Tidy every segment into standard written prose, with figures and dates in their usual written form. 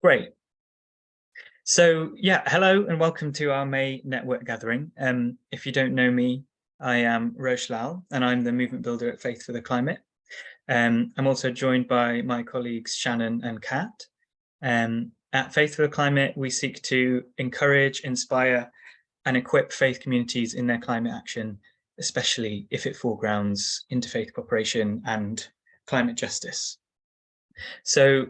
Great. So yeah, hello and welcome to our May network gathering. If you don't know me, I am Roche Lal and I'm the movement builder at Faith for the Climate. I'm also joined by my colleagues Shannon and Kat. At Faith for the Climate, we seek to encourage, inspire and equip faith communities in their climate action, especially if it foregrounds interfaith cooperation and climate justice. So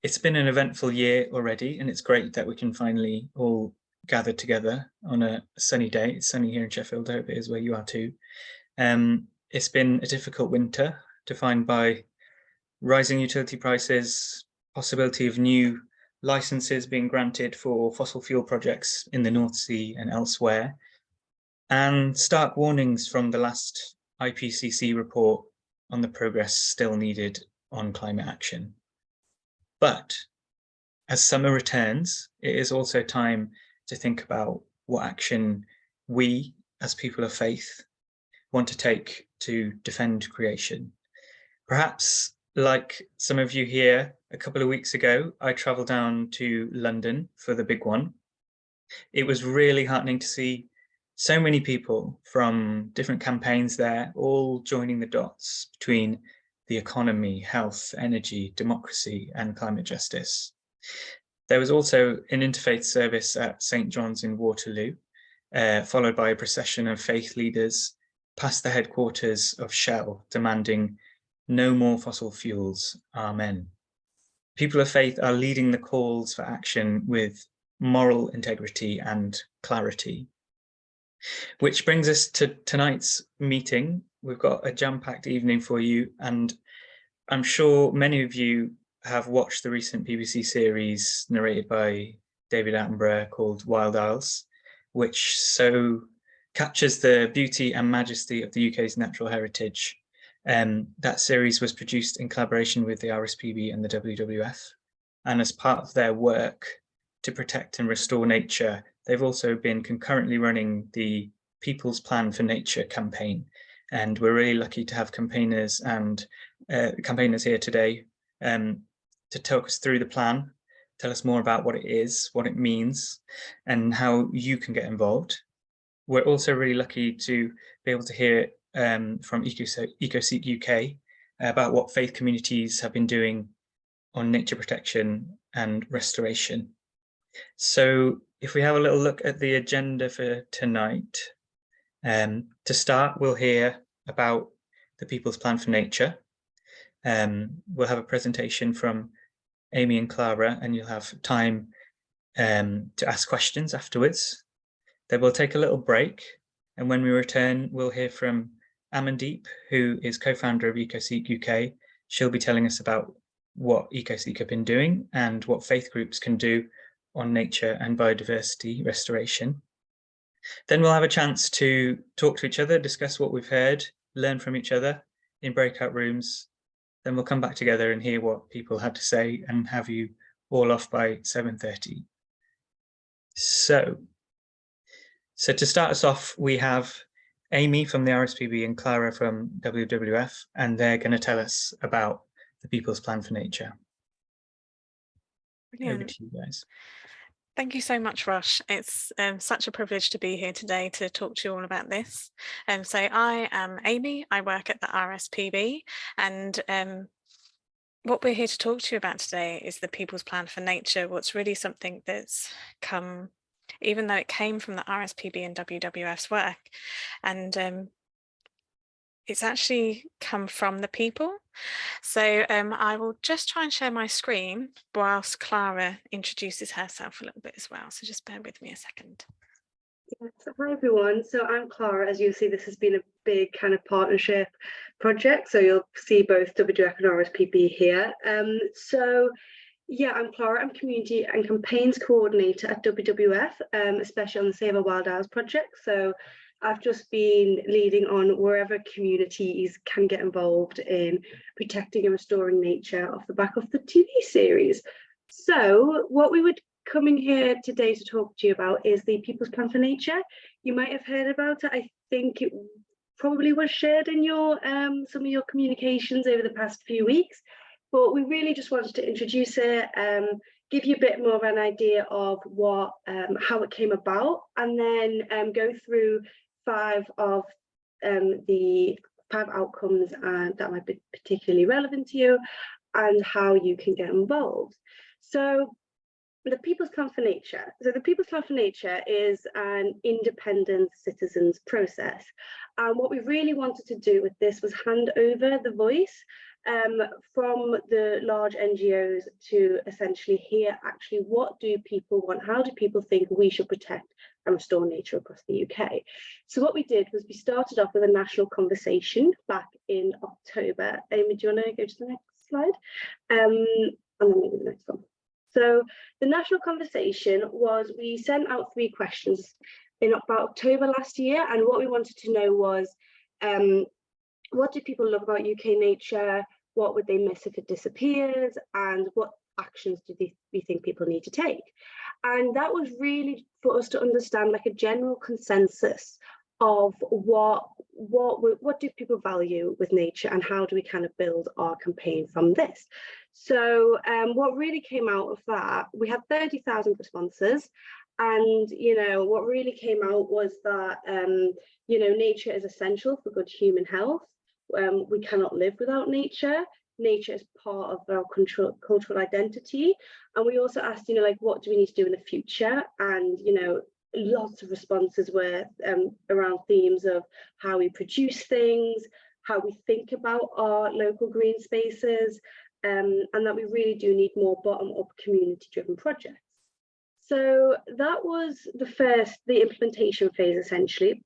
it's been an eventful year already, and it's great that we can finally all gather together on a sunny day. It's sunny here in Sheffield. I hope it is where you are too. It's been a difficult winter, defined by rising utility prices, possibility of new licenses being granted for fossil fuel projects in the North Sea and elsewhere, and stark warnings from the last IPCC report on the progress still needed on climate action. But as summer returns, it is also time to think about what action we, as people of faith, want to take to defend creation. Perhaps, like some of you here, a couple of weeks ago, I travelled down to London for the big one. It was really heartening to see so many people from different campaigns there, all joining the dots between the economy, health, energy, democracy, and climate justice. There was also an interfaith service at St. John's in Waterloo, followed by a procession of faith leaders past the headquarters of Shell, demanding no more fossil fuels, amen. People of faith are leading the calls for action with moral integrity and clarity. Which brings us to tonight's meeting. We've got a jam-packed evening for you, and I'm sure many of you have watched the recent BBC series narrated by David Attenborough called Wild Isles, which so captures the beauty and majesty of the UK's natural heritage. That series was produced in collaboration with the RSPB and the WWF, and as part of their work to protect and restore nature, they've also been concurrently running the People's Plan for Nature campaign. And we're really lucky to have campaigners here today to talk us through the plan, tell us more about what it is, what it means, and how you can get involved. We're also really lucky to be able to hear from EcoSikh UK about what faith communities have been doing on nature protection and restoration. So if we have a little look at the agenda for tonight, to start, we'll hear about the People's Plan for Nature. We'll have a presentation from Amy and Clara, and you'll have time to ask questions afterwards. Then we'll take a little break, and when we return, we'll hear from Amandeep, who is co-founder of EcoSikh UK. She'll be telling us about what EcoSikh have been doing and what faith groups can do on nature and biodiversity restoration. Then we'll have a chance to talk to each other, discuss what we've heard, learn from each other in breakout rooms. Then we'll come back together and hear what people had to say and have you all off by 7:30. So to start us off, we have Amy from the RSPB and Clara from WWF, and they're going to tell us about the People's Plan for Nature. Brilliant. Over to you guys. Thank you so much, Rosh. It's such a privilege to be here today to talk to you all about this. So I am Amy, I work at the RSPB, and what we're here to talk to you about today is the People's Plan for Nature. What's really something that's come, even though it came from the RSPB and WWF's work, and it's actually come from the people. So I will just try and share my screen whilst Clara introduces herself a little bit as well. So just bear with me a second. Yes, hi everyone. So I'm Clara. As you'll see, this has been a big kind of partnership project. So you'll see both WWF and RSPB here. So yeah, I'm Clara. I'm Community and Campaigns Coordinator at WWF, especially on the Save Our Wild Isles project. So I've just been leading on wherever communities can get involved in protecting and restoring nature off the back of the TV series. So what we would coming here today to talk to you about is the People's Plan for Nature. You might have heard about it. I think it probably was shared in your some of your communications over the past few weeks. but we really just wanted to introduce it, give you a bit more of an idea of what, how it came about, and then go through 5 of the 5 outcomes that might be particularly relevant to you, and how you can get involved. So the People's Plan for Nature. So the People's Plan for Nature is an independent citizens process. And what we really wanted to do with this was hand over the voice from the large NGOs to essentially hear actually what do people want, how do people think we should protect and restore nature across the UK. So what we did was we started off with a national conversation back in October. Amy, do you want to go to the next slide? And then maybe the next one. So the national conversation was, we sent out 3 questions in about October last year, and what we wanted to know was, what do people love about UK nature? What would they miss if it disappears? And what actions do we think people need to take? And that was really for us to understand like a general consensus of what do people value with nature, and how do we kind of build our campaign from this. So what really came out of that, we had 30,000 responses, and what really came out was that nature is essential for good human health. We cannot live without nature. Nature is part of our cultural identity. And we also asked, like, what do we need to do in the future? And lots of responses were around themes of how we produce things, how we think about our local green spaces, and that we really do need more bottom-up community-driven projects. So that was the implementation phase, essentially.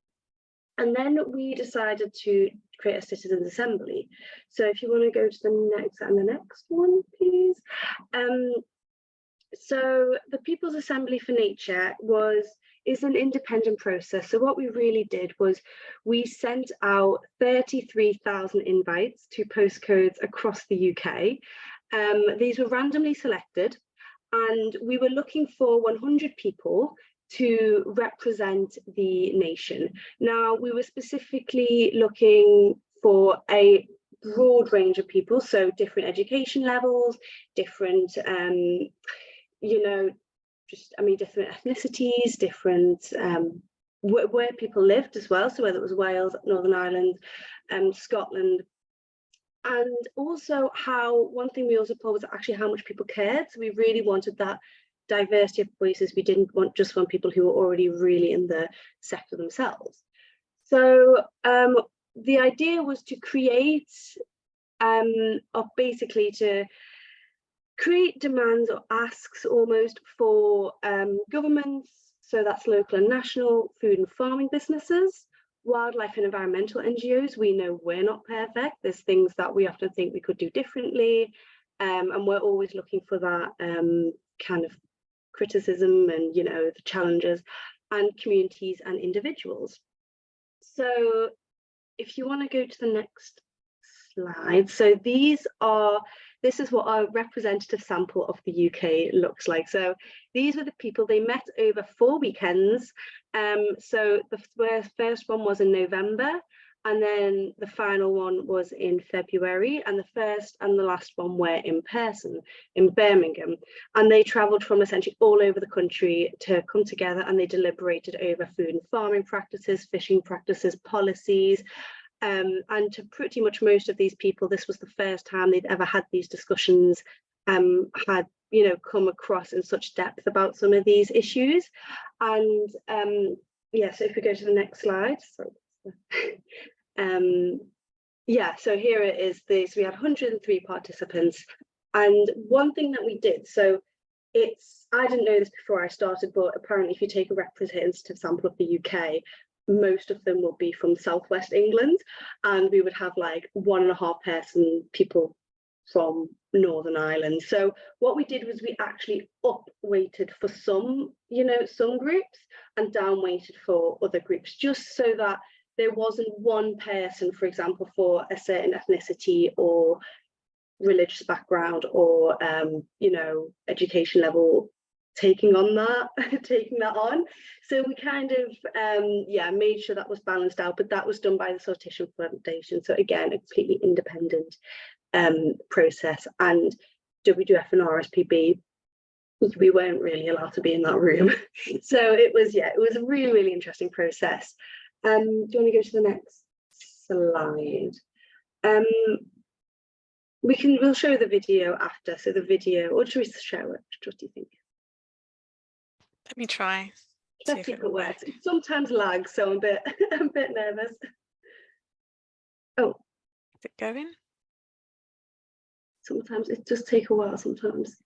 And then we decided to create a citizens assembly. So if you want to go to the next one, please. So the People's Assembly for Nature is an independent process. So what we really did was we sent out 33,000 invites to postcodes across the UK. These were randomly selected, and we were looking for 100 people to represent the nation. Now, we were specifically looking for a broad range of people, so different education levels, different different ethnicities, different where people lived as well, so whether it was Wales, Northern Ireland, Scotland. And also one thing we also pulled was actually how much people cared. So we really wanted that diversity of voices. We didn't want people who were already really in the sector themselves. So the idea was to create demands or asks almost for governments, so that's local and national, food and farming businesses, wildlife and environmental NGOs. We know we're not perfect. There's things that we often think we could do differently, and we're always looking for that kind of criticism and the challenges, and communities and individuals. So if you want to go to the next slide. So this is what our representative sample of the UK looks like. So these were the people. They met over 4 weekends. So the first one was in November, and then the final one was in February, and the first and the last one were in person in Birmingham. And they travelled from essentially all over the country to come together, and they deliberated over food and farming practices, fishing practices, policies. And to pretty much most of these people, this was the first time they'd ever had these discussions, had come across in such depth about some of these issues. And yeah, so if we go to the next slide. So here it is. So we had 103 participants, and one thing that we did, so I didn't know this before I started, but apparently if you take a representative sample of the UK, most of them will be from southwest England, and we would have like 1.5 person people from Northern Ireland. So what we did was we actually up-weighted for some groups and down-weighted for other groups, just so that there wasn't one person, for example, for a certain ethnicity or religious background or education level taking that on. So we kind of made sure that was balanced out, but that was done by the Sortition Foundation. So again, a completely independent process, and WWF and RSPB, we weren't really allowed to be in that room. So it was a really, really interesting process. Do you want to go to the next slide? We'll show the video after. So the video, or should we show it? What do you think? Let me try. Let's see if it works. It sometimes lags, so I'm a bit nervous. Oh, is it going? Sometimes it does take a while. Sometimes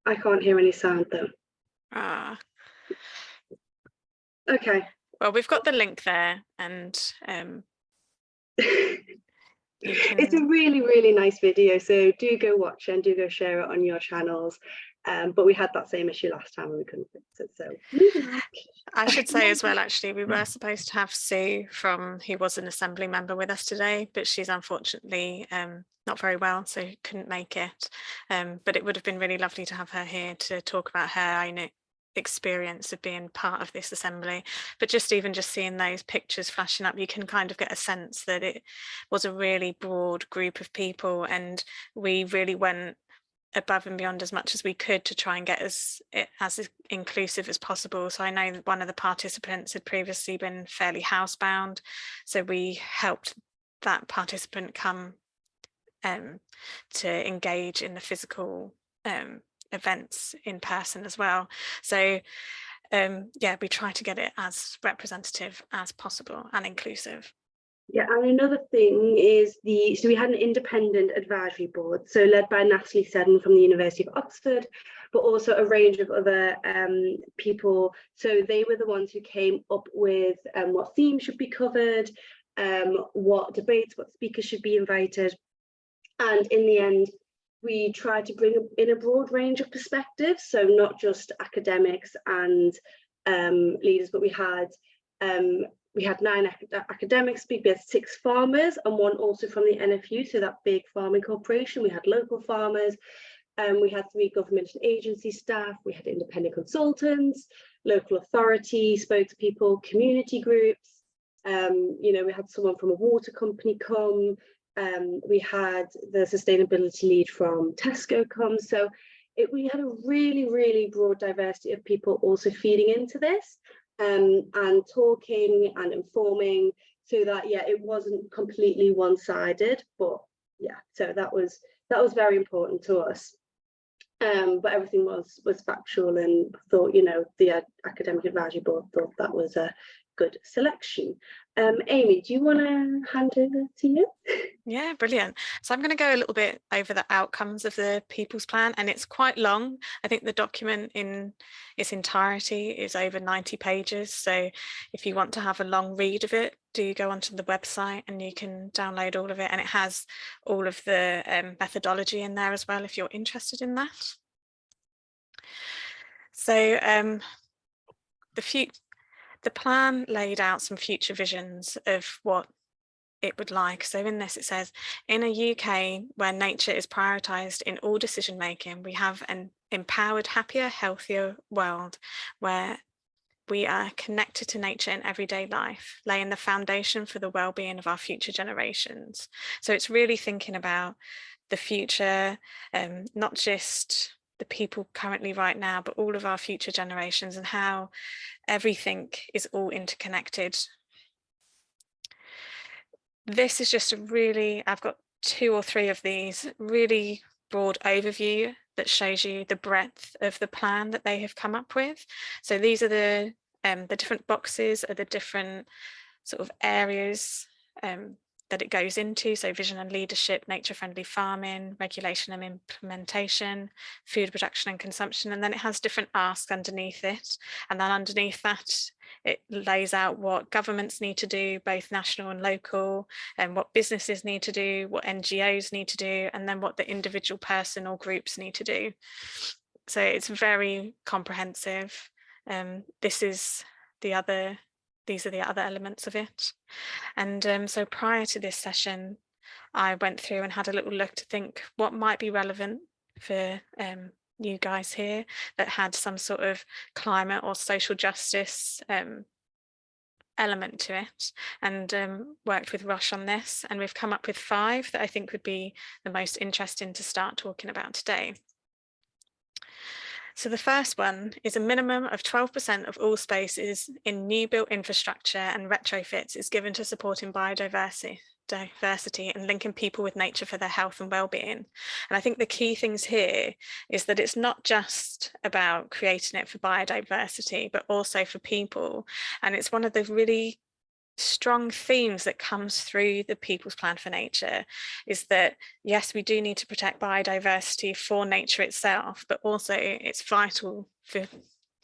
I can't hear any sound though. Ah. Okay. Well, we've got the link there, and It's a really, really nice video, so do go watch it and do go share it on your channels. But we had that same issue last time and we couldn't fix it, so I should say as well, actually, we were supposed to have Sue who was an assembly member with us today, but she's unfortunately not very well, so couldn't make it. But it would have been really lovely to have her here to talk about her own experience of being part of this assembly. But just seeing those pictures flashing up, you can kind of get a sense that it was a really broad group of people, and we really went above and beyond as much as we could to try and get as inclusive as possible. So I know that one of the participants had previously been fairly housebound, so we helped that participant come to engage in the physical events in person as well. So yeah, we try to get it as representative as possible and inclusive. Yeah, and another thing is so we had an independent advisory board, so led by Natalie Seddon from the University of Oxford, but also a range of other people. So they were the ones who came up with what themes should be covered, what debates, what speakers should be invited. And in the end, we tried to bring in a broad range of perspectives, so not just academics and leaders, but we had 9 academics speak, we had 6 farmers and 1 also from the NFU, so that big farming corporation. We had local farmers, we had 3 government and agency staff, we had independent consultants, local authority spokespeople, community groups. You know, we had someone from a water company come. We had the sustainability lead from Tesco come. So we had a really, really broad diversity of people also feeding into this. And talking and informing, so that it wasn't completely one-sided, but so that was very important to us. But everything was factual, and thought, you know, the academic advisory board thought that was a good selection. Amy, do you want to hand over to you? Yeah, brilliant. So I'm going to go a little bit over the outcomes of the People's Plan, and it's quite long. I think the document in its entirety is over 90 pages. So if you want to have a long read of it, do go onto the website and you can download all of it. And it has all of the methodology in there as well, if you're interested in that. So the plan laid out some future visions of what it would like. So in this, it says, in a UK where nature is prioritised in all decision making, we have an empowered, happier, healthier world where we are connected to nature in everyday life, laying the foundation for the well-being of our future generations. So it's really thinking about the future, not just the people currently right now, but all of our future generations, and how everything is all interconnected. This is just I've got 2 or 3 of these really broad overview that shows you the breadth of the plan that they have come up with. So these are the different boxes, are the different sort of areas that it goes into. So vision and leadership, nature-friendly farming, regulation and implementation, food production and consumption, and then it has different asks underneath it. And then underneath that, it lays out what governments need to do, both national and local, and what businesses need to do, what NGOs need to do, and then what the individual person or groups need to do. So it's very comprehensive. These are the other elements of it. And so prior to this session, I went through and had a little look to think what might be relevant for you guys here that had some sort of climate or social justice element to it, and worked with Rosh on this, and we've come up with 5 that I think would be the most interesting to start talking about today. So the first one is a minimum of 12% of all spaces in new built infrastructure and retrofits is given to supporting biodiversity and linking people with nature for their health and well-being. And I think the key things here is that it's not just about creating it for biodiversity, but also for people. And it's one of the really strong themes that comes through the People's Plan for Nature is that, yes, we do need to protect biodiversity for nature itself, but also it's vital for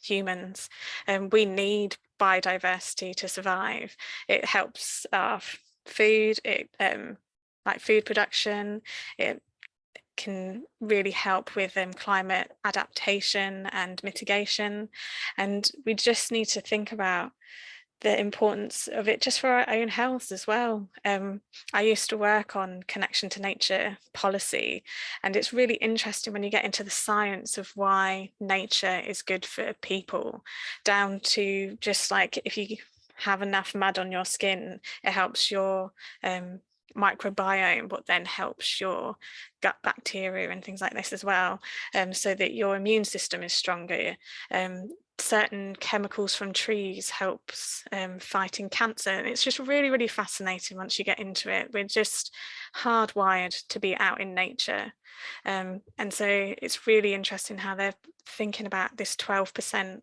humans, and we need biodiversity to survive. It helps our food, like food production. It can really help with climate adaptation and mitigation, and we just need to think about the importance of it just for our own health as well. I used to work on connection to nature policy, and it's really interesting when you get into the science of why nature is good for people, down to just like if you have enough mud on your skin, it helps your microbiome, but then helps your gut bacteria and things like this as well, so that your immune system is stronger. Certain chemicals from trees helps fighting cancer, and it's just really, really fascinating once you get into it. We're just hardwired to be out in nature, and so it's really interesting how they're thinking about this 12%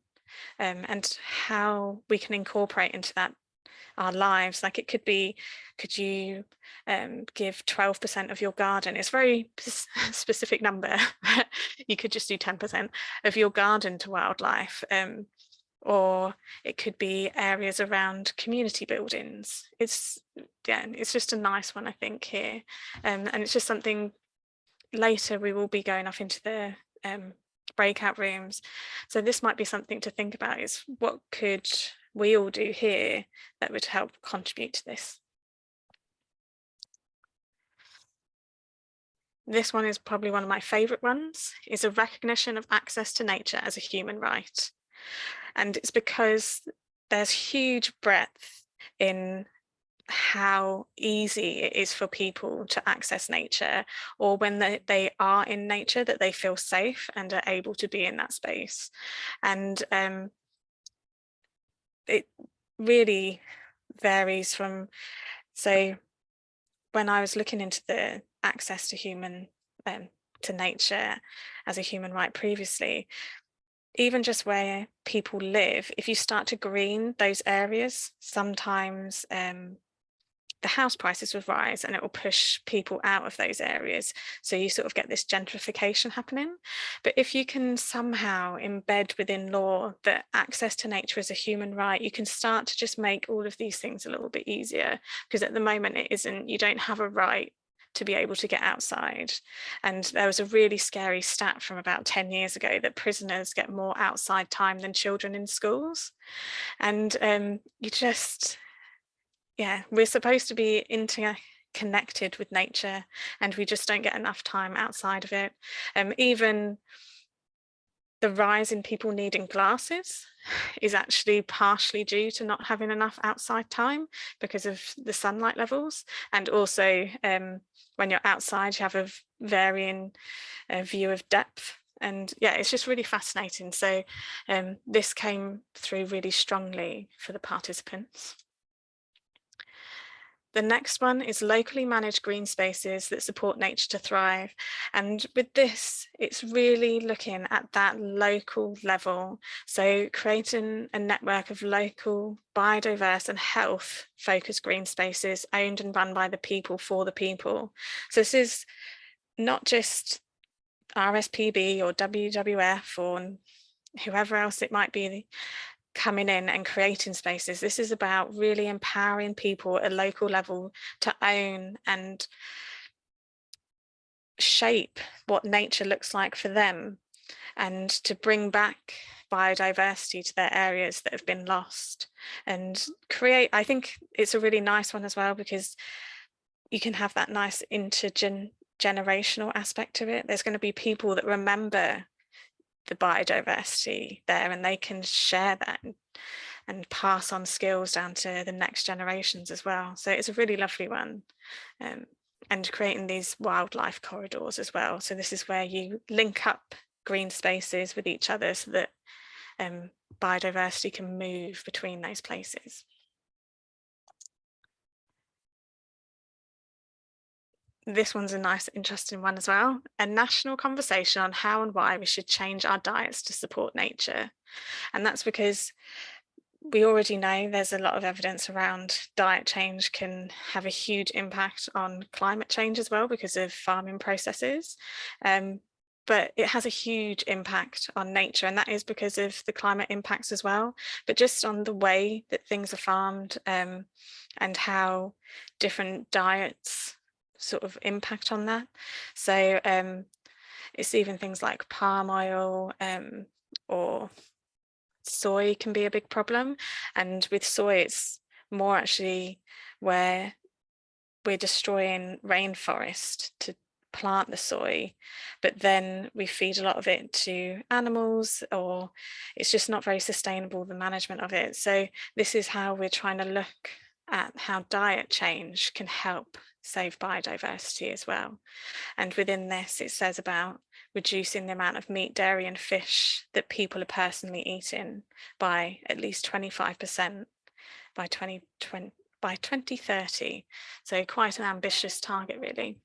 and how we can incorporate into that our lives. Like it could be, could you give 12% of your garden? It's a very specific number. You could just do 10% of your garden to wildlife, or it could be areas around community buildings. It's just a nice one, I think, here, and it's just something later we will be going off into the breakout rooms. So this might be something to think about, is what could we all do here that would help contribute to this. This one is probably one of my favourite ones, is a recognition of access to nature as a human right. And it's because there's huge breadth in how easy it is for people to access nature, or when they are in nature, that they feel safe and are able to be in that space. And it really varies from, so when I was looking into the access to to nature as a human right previously, even just where people live, if you start to green those areas, sometimes the house prices will rise and it will push people out of those areas. So you sort of get this gentrification happening. But if you can somehow embed within law that access to nature is a human right, you can start to just make all of these things a little bit easier, because at the moment it isn't. You don't have a right to be able to get outside. And there was a really scary stat from about 10 years ago that prisoners get more outside time than children in schools. And we're supposed to be interconnected with nature, and we just don't get enough time outside of it. Even the rise in people needing glasses is actually partially due to not having enough outside time because of the sunlight levels. And also when you're outside, you have a varying view of depth. And yeah, it's just really fascinating. So this came through really strongly for the participants. The next one is locally managed green spaces that support nature to thrive. And with this, it's really looking at that local level. So creating a network of local, biodiverse and health focused green spaces owned and run by the people for the people. So this is not just RSPB or WWF or whoever else it might be coming in and creating spaces. This is about really empowering people at a local level to own and shape what nature looks like for them, and to bring back biodiversity to their areas that have been lost, and create, I think it's a really nice one as well, because you can have that nice intergenerational aspect to it. There's going to be people that remember the biodiversity there, and they can share that and pass on skills down to the next generations as well. So it's a really lovely one. And creating these wildlife corridors as well. So this is where you link up green spaces with each other so that biodiversity can move between those places. This one's a nice, interesting one as well. A national conversation on how and why we should change our diets to support nature. And that's because we already know there's a lot of evidence around diet change can have a huge impact on climate change as well because of farming processes. But it has a huge impact on nature, and that is because of the climate impacts as well, but just on the way that things are farmed and how different diets sort of impact on that. So it's even things like palm oil or soy can be a big problem. And with soy, it's more actually where we're destroying rainforest to plant the soy, but then we feed a lot of it to animals, or it's just not very sustainable, the management of it. So this is how we're trying to look at how diet change can help save biodiversity as well. And within this, it says about reducing the amount of meat, dairy and fish that people are personally eating by at least 25% by 2030. So quite an ambitious target, really.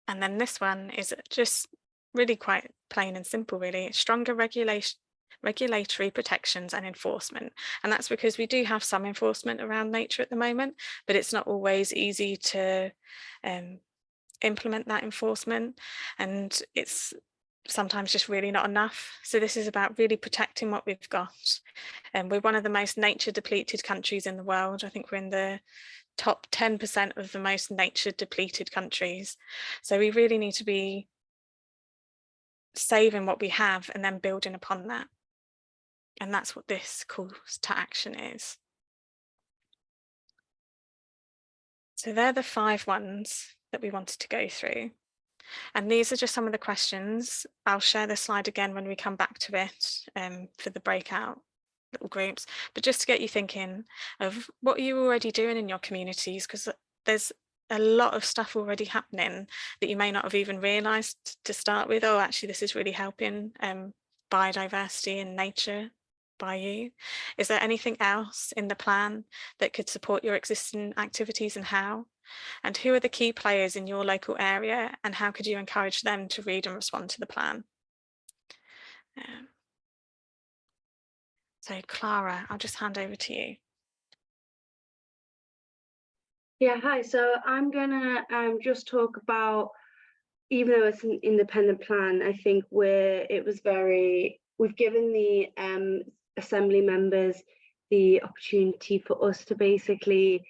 And then this one is just really quite plain and simple, really. Stronger regulatory protections and enforcement. And that's because we do have some enforcement around nature at the moment, but it's not always easy to implement that enforcement, and it's sometimes just really not enough. So this is about really protecting what we've got. And we're one of the most nature depleted countries in the world. I think we're in the top 10% of the most nature depleted countries. So we really need to be saving what we have and then building upon that. And that's what this calls to action is. So they're the 5 ones that we wanted to go through. And these are just some of the questions. I'll share the slide again when we come back to it for the breakout little groups, but just to get you thinking of what you're already doing in your communities, because there's a lot of stuff already happening that you may not have even realised to start with. Oh, actually, this is really helping biodiversity and nature by you. Is there anything else in the plan that could support your existing activities, and how? And who are the key players in your local area, and how could you encourage them to read and respond to the plan? So Clara, I'll just hand over to you. Yeah, hi. So I'm gonna just talk about, even though it's an independent plan, I think we've given the assembly members the opportunity for us to basically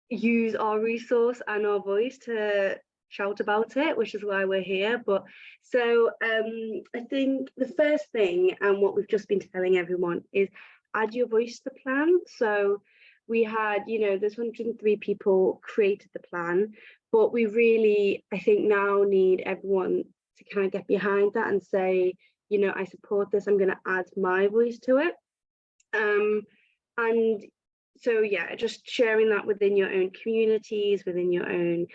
use our resource and our voice to shout about it, which is why we're here. But so I think the first thing, and what we've just been telling everyone, is add your voice to the plan. So we had, there's 103 people created the plan, but we really, I think, now need everyone to kind of get behind that and say, I support this, I'm going to add my voice to it. And so, yeah, just sharing that within your own communities, within your own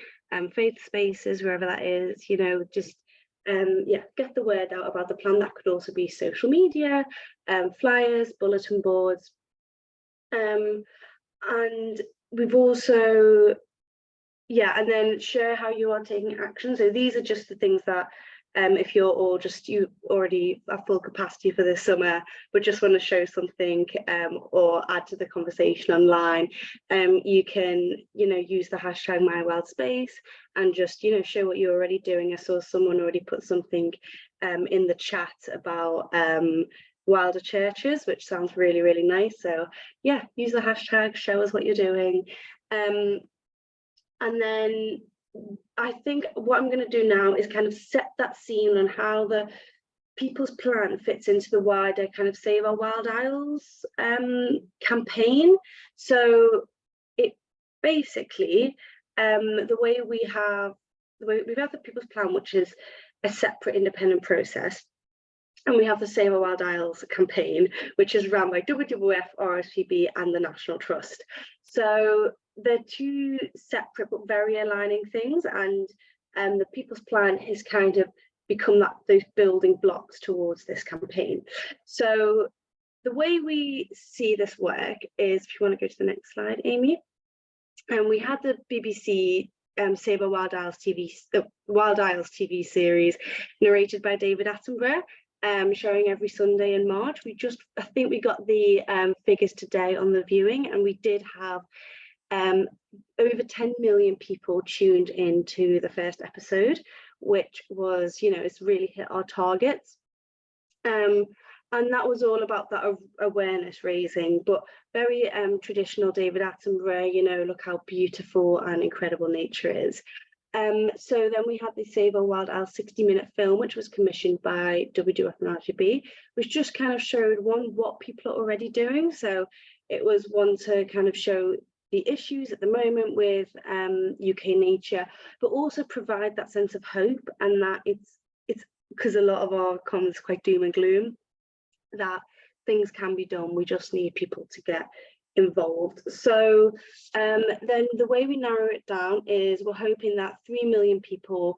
faith spaces, wherever that is, just get the word out about the plan. That could also be social media, flyers, bulletin boards. And we've also, and then share how you are taking action. So these are just the things that if you're all you already have full capacity for this summer, but just want to show something or add to the conversation online, you can, use the hashtag #MyWildSpace and just, show what you're already doing. I saw someone already put something in the chat about wilder churches, which sounds really, really nice. So yeah, use the hashtag, show us what you're doing. And then I think what I'm going to do now is kind of set that scene on how the People's Plan fits into the wider kind of Save Our Wild Isles campaign. So it basically, the way we have the People's Plan, which is a separate independent process, And we have the Save Our Wild Isles campaign, which is run by WWF, RSPB and the National Trust. So they're two separate but very aligning things, and the People's Plan has kind of become those building blocks towards this campaign. So the way we see this work is, if you want to go to the next slide, Amy, and we had the BBC Save Our Wild Isles TV series narrated by David Attenborough, showing every Sunday in March. I think we got the figures today on the viewing, and we did have over 10 million people tuned into the first episode, which was, it's really hit our targets. And that was all about that awareness raising, but very traditional David Attenborough, look how beautiful and incredible nature is. So then we had the Save Our Wild Isles 60-minute film, which was commissioned by WWF and RSPB, which just kind of showed what people are already doing. So it was one to kind of show the issues at the moment with UK nature, but also provide that sense of hope, and that it's because a lot of our comments are quite doom and gloom, that things can be done. We just need people to get involved. So then the way we narrow it down is we're hoping that 3 million people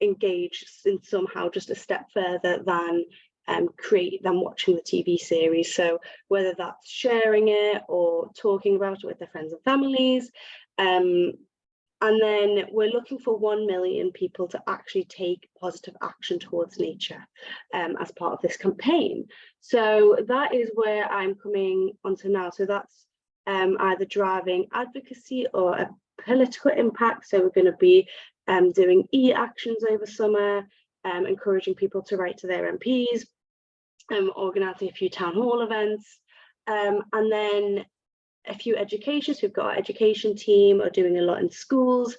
engage in somehow just a step further than watching the TV series. So whether that's sharing it or talking about it with their friends and families, and then we're looking for 1 million people to actually take positive action towards nature as part of this campaign. So that is where I'm coming onto now. So that's either driving advocacy or a political impact. So we're going to be doing e-actions over summer, encouraging people to write to their MPs, organising a few town hall events, and then a few educations. We've got our education team are doing a lot in schools,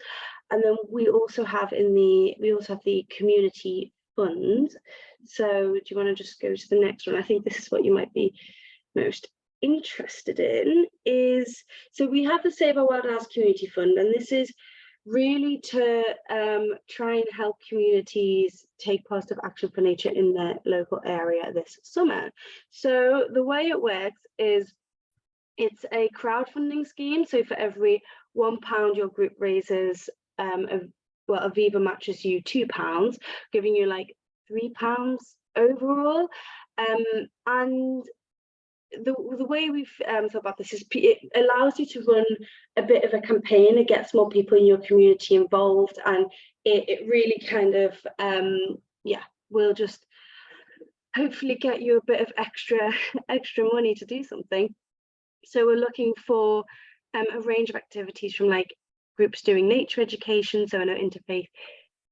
and then we also have the community fund. So do you want to just go to the next one? I think this is what you might be most interested in. So we have the Save Our Wild Isles Community Fund, and this is really to try and help communities take positive action for nature in their local area this summer. So the way it works is it's a crowdfunding scheme. So for every £1 your group raises, Aviva matches you £2, giving you like £3 overall. And the way we've thought about this is it allows you to run a bit of a campaign. It gets more people in your community involved, and it really kind of will just hopefully get you a bit of extra money to do something. So we're looking for a range of activities, from like groups doing nature education. So I know Interfaith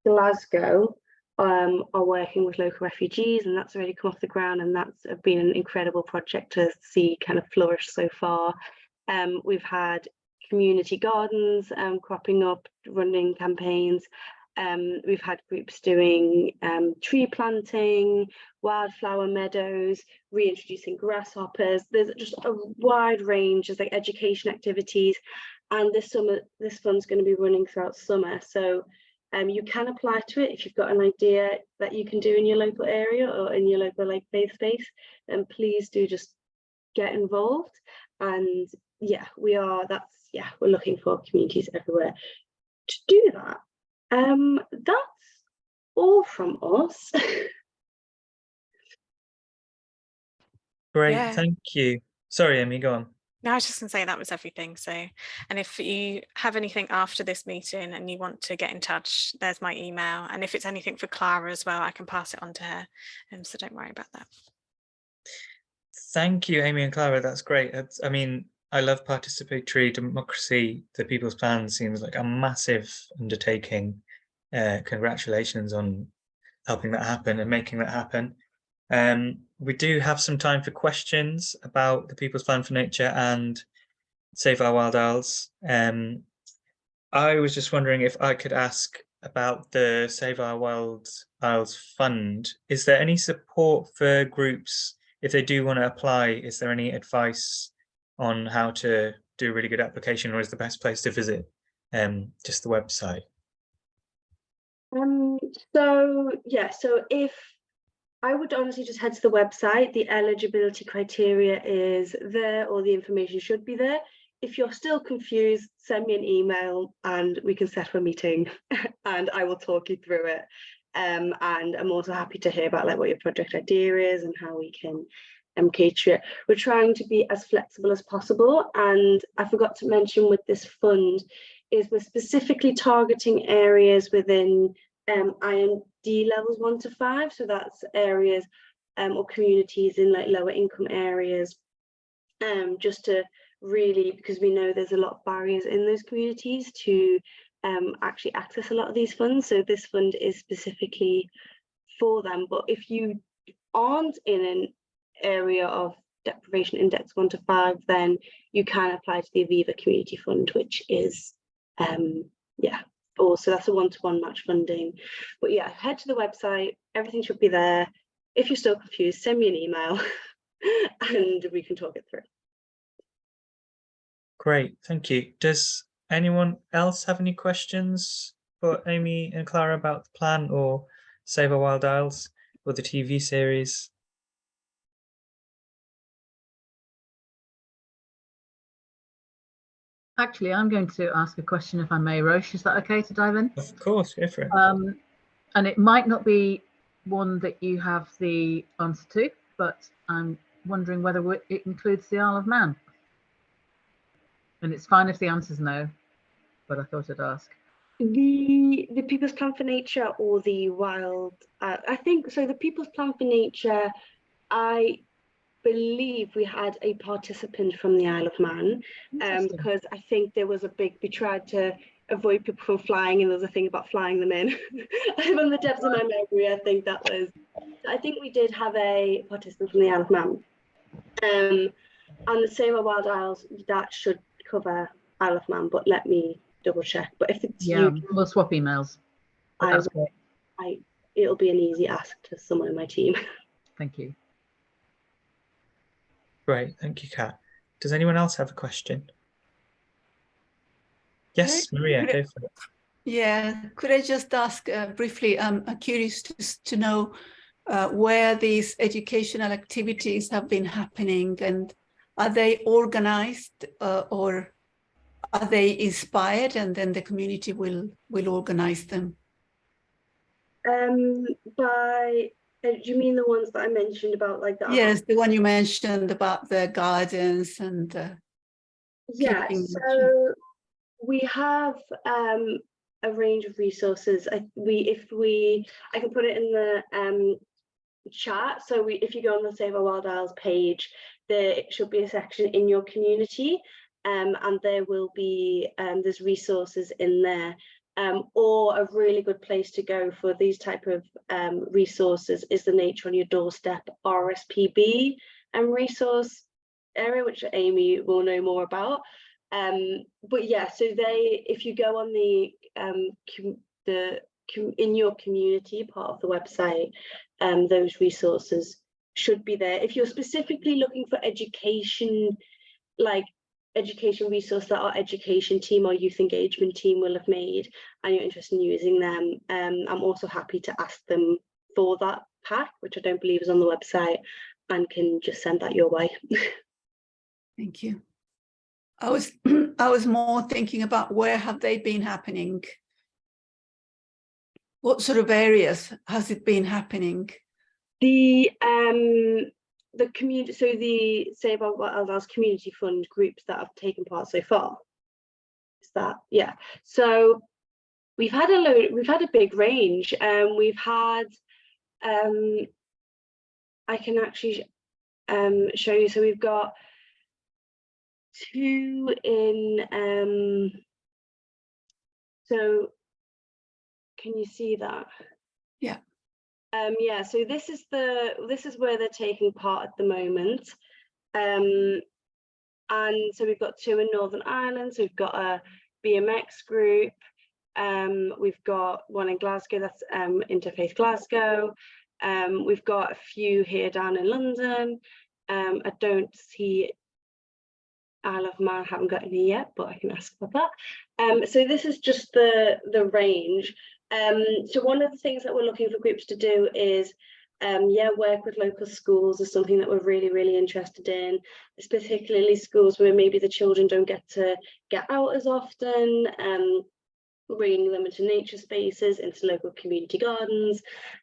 Glasgow are working with local refugees, and that's already come off the ground, and that's been an incredible project to see kind of flourish so far. We've had community gardens cropping up, running campaigns. We've had groups doing tree planting, wildflower meadows, reintroducing grasshoppers. There's just a wide range of like education activities, and this fund's going to be running throughout summer. So you can apply to it if you've got an idea that you can do in your local area or in your local like faith space, and please do just get involved. And we're looking for communities everywhere to do that. That's all from us. Great, Yeah. thank you. Sorry, Amy, go on. No, I was just going to say that was everything. So, and if you have anything after this meeting and you want to get in touch, there's my email. And if it's anything for Clara as well, I can pass it on to her. So don't worry about that. Thank you, Amy and Clara. That's great. I love participatory democracy. The People's Plan seems like a massive undertaking. Congratulations on helping that happen and making that happen. We do have some time for questions about the People's Plan for Nature and Save Our Wild Isles. I was just wondering if I could ask about the Save Our Wild Isles Fund. Is there any support for groups if they do want to apply? Is there any advice on how to do a really good application, or is the best place to visit just the website? So if I would honestly just head to the website. The eligibility criteria is there, or the information should be there. If you're still confused, send me an email and we can set up a meeting and I will talk you through it. And I'm also happy to hear about like what your project idea is and how we can cater it. We're trying to be as flexible as possible. And I forgot to mention with this fund is we're specifically targeting areas within IND levels 1 to 5. So that's areas or communities in like lower income areas, just to really, because we know there's a lot of barriers in those communities to actually access a lot of these funds. So this fund is specifically for them. But if you aren't in an area of deprivation index 1 to 5, then you can apply to the Aviva Community Fund, which is also that's a 1-to-1 match funding. But yeah, head to the website, everything should be there. If you're still confused, send me an email and we can talk it through. Great, thank you. Does anyone else have any questions for Amy and Clara about the plan or Save Our Wild Isles or the TV series? Actually, I'm going to ask a question, if I may, Roche. Is that okay to dive in? Of course, go for it. And it might not be one that you have the answer to, but I'm wondering whether it includes the Isle of Man. And it's fine if the answer's no, but I thought I'd ask. The People's Plan for Nature or the Wild, I think so. The People's Plan for Nature, I believe we had a participant from the Isle of Man, because I think there was we tried to avoid people from flying, and there was a thing about flying them in. From the depths of my memory, I think we did have a participant from the Isle of Man. And the Save Our Wild Isles, that should cover Isle of Man, but let me double check. But if it's we'll swap emails. That's great. It'll be an easy ask to someone in my team. Thank you. Great, thank you, Kat. Does anyone else have a question? Yes, Maria, go for it. Yeah, could I just ask briefly, I'm curious to know where these educational activities have been happening, and are they organized or are they inspired and then the community will organize them? Do you mean the ones that I mentioned about like the... Yes, the one you mentioned about the gardens and... yeah, so we have a range of resources. I can put it in the chat. So if you go on the Save Our Wild Isles page, there should be a section in your community, and there will be there's resources in there. Or a really good place to go for these type of resources is the Nature on Your Doorstep RSPB resource area, which Amy will know more about. But yeah, so if you go on the in your community part of the website, those resources should be there. If you're specifically looking for education, like education resource that our education team or youth engagement team will have made, and you're interested in using them, I'm also happy to ask them for that pack, which I don't believe is on the website, and can just send that your way. Thank you. I was more thinking about where have they been happening? What sort of areas has it been happening? The community, so the Save Our Wild Isles Community Fund groups that have taken part so far. Is that, yeah. So we've had a big range. We've had I can actually show you. So we've got 2 in so can you see that? Yeah. Yeah, so this is where they're taking part at the moment, and so we've got 2 in Northern Ireland. So we've got a BMX group, we've got 1 in Glasgow, that's Interfaith Glasgow. We've got a few here down in London. I don't see Isle of Man, haven't got any yet, but I can ask about that. So this is just the range. So one of the things that we're looking for groups to do is work with local schools is something that we're really interested in, particularly schools where maybe the children don't get to get out as often, bringing them into nature spaces, into local community gardens,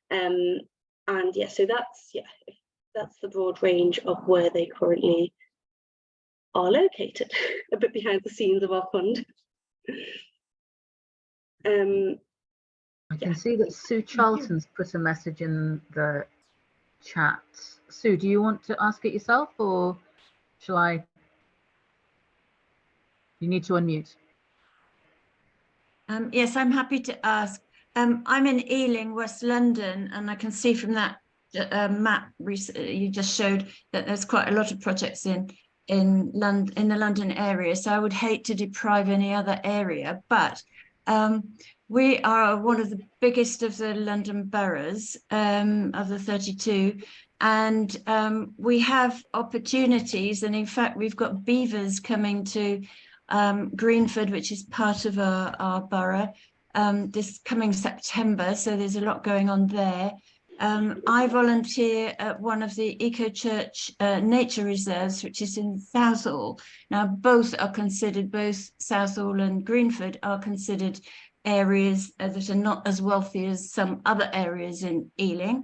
and yeah, so that's the broad range of where they currently are located, a bit behind the scenes of our fund. I can see that Sue Charlton's put a message in the chat. Sue, do you want to ask it yourself, or shall I? You need to unmute. Yes, I'm happy to ask. I'm in Ealing, West London, and I can see from that map you just showed that there's quite a lot of projects in the London area. So I would hate to deprive any other area, but we are one of the biggest of the London boroughs, of the 32, and we have opportunities. And in fact, we've got beavers coming to Greenford, which is part of our borough, this coming September. So there's a lot going on there. I volunteer at one of the Eco-Church nature reserves, which is in Southall. Now, both Southall and Greenford are considered areas that are not as wealthy as some other areas in Ealing.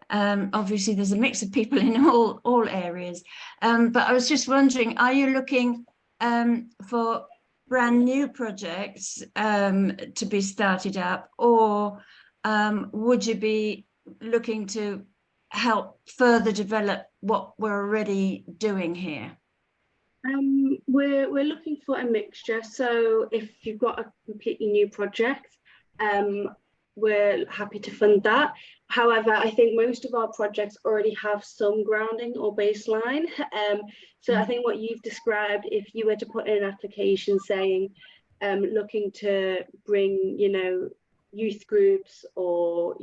Obviously, there's a mix of people in all areas. But I was just wondering, are you looking for brand new projects to be started up, or would you be looking to help further develop what we're already doing here? We're looking for a mixture. So if you've got a completely new project, we're happy to fund that. However, I think most of our projects already have some grounding or baseline. So I think what you've described, if you were to put in an application saying, looking to bring, youth groups or,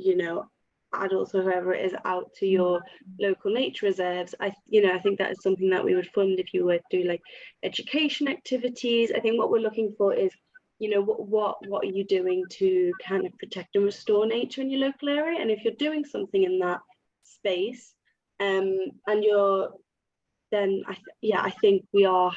adults or whoever it is out to your local nature reserves, I think that is something that we would fund if you were to do like education activities. I think what we're looking for is, what are you doing to kind of protect and restore nature in your local area? And if you're doing something in that space, and you're, then I think we are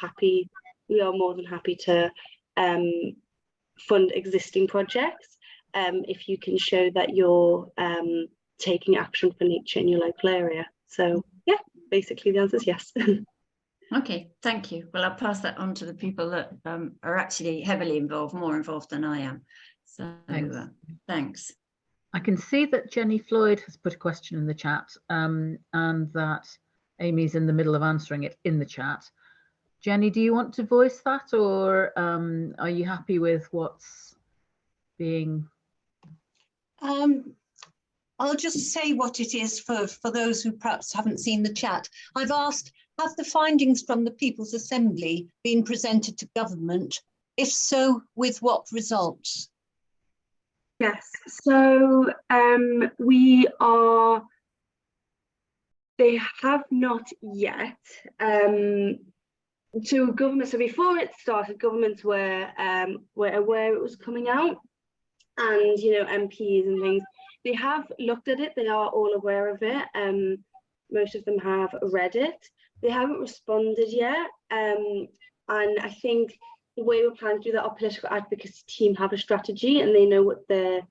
more than happy to fund existing projects if you can show that you're taking action for nature in your local area. So yeah, basically the answer is yes. Okay, thank you. Well, I'll pass that on to the people that are actually heavily involved, more involved than I am. So thanks. I can see that Jenny Floyd has put a question in the chat, and that Amy's in the middle of answering it in the chat. Jenny, do you want to voice that, or are you happy with what's being? I'll just say what it is for those who perhaps haven't seen the chat. I've asked, have the findings from the People's Assembly been presented to government? If so, with what results? Yes, so they have not yet. So government, so before it started, governments were aware it was coming out, and MPs and things, they have looked at it, they are all aware of it. Most of them have read it. They haven't responded yet. And I think the way we're planning to do that, our political advocacy team have a strategy and they know what they're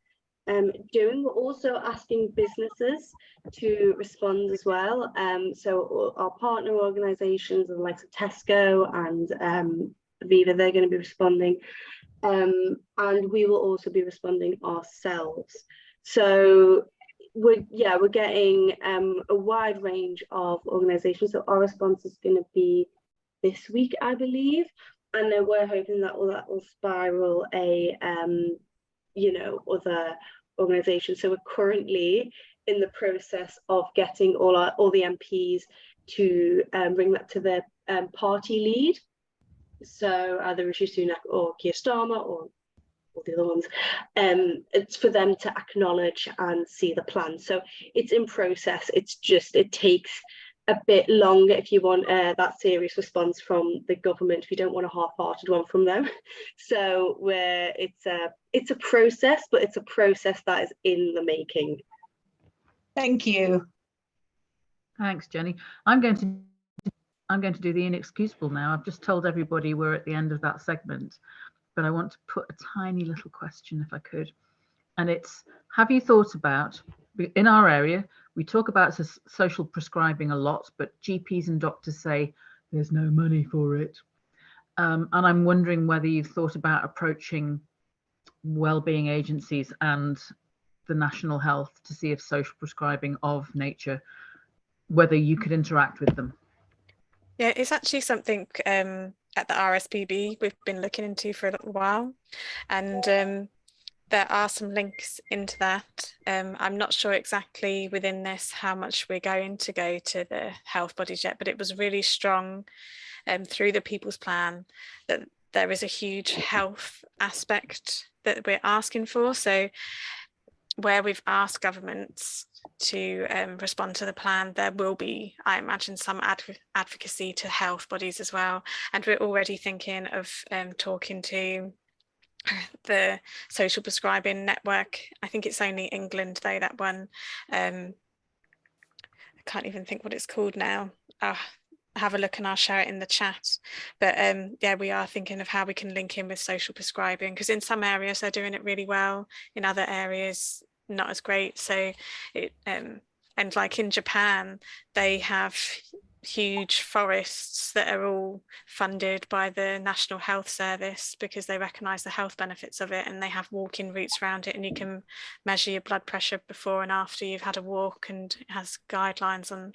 doing. We're also asking businesses to respond as well. So our partner organisations, the likes of Tesco and Viva, they're going to be responding. And we will also be responding ourselves. So we're getting a wide range of organisations. So our response is going to be this week, I believe, and then we're hoping that will spiral other organisations. So we're currently in the process of getting all the MPs to bring that to their party lead. So either Rishi Sunak or Keir Starmer or the other ones, it's for them to acknowledge and see the plan. So it's in process. It takes a bit longer if you want that serious response from the government, if you don't want a half-hearted one from them. So it's a process, but it's a process that is in the making. Thank you. Thanks, Jenny. I'm going to do the inexcusable now. I've just told everybody we're at the end of that segment, but I want to put a tiny little question if I could. And it's, have you thought about, in our area, we talk about social prescribing a lot, but GPs and doctors say there's no money for it. And I'm wondering whether you've thought about approaching wellbeing agencies and the National Health to see if social prescribing of nature, whether you could interact with them. Yeah, it's actually something at the RSPB we've been looking into for a little while, and there are some links into that. I'm not sure exactly within this how much we're going to go to the health bodies yet, but it was really strong through the People's Plan that there is a huge health aspect that we're asking for. So where we've asked governments to respond to the plan, there will be, I imagine, some advocacy to health bodies as well. And we're already thinking of talking to the social prescribing network. I think it's only England though, that one. I can't even think what it's called now. I'll have a look and I'll share it in the chat. But yeah, we are thinking of how we can link in with social prescribing, because in some areas they're doing it really well, in other areas not as great. So it and like in Japan, they have huge forests that are all funded by the National Health Service because they recognise the health benefits of it, and they have walking routes around it, and you can measure your blood pressure before and after you've had a walk, and it has guidelines on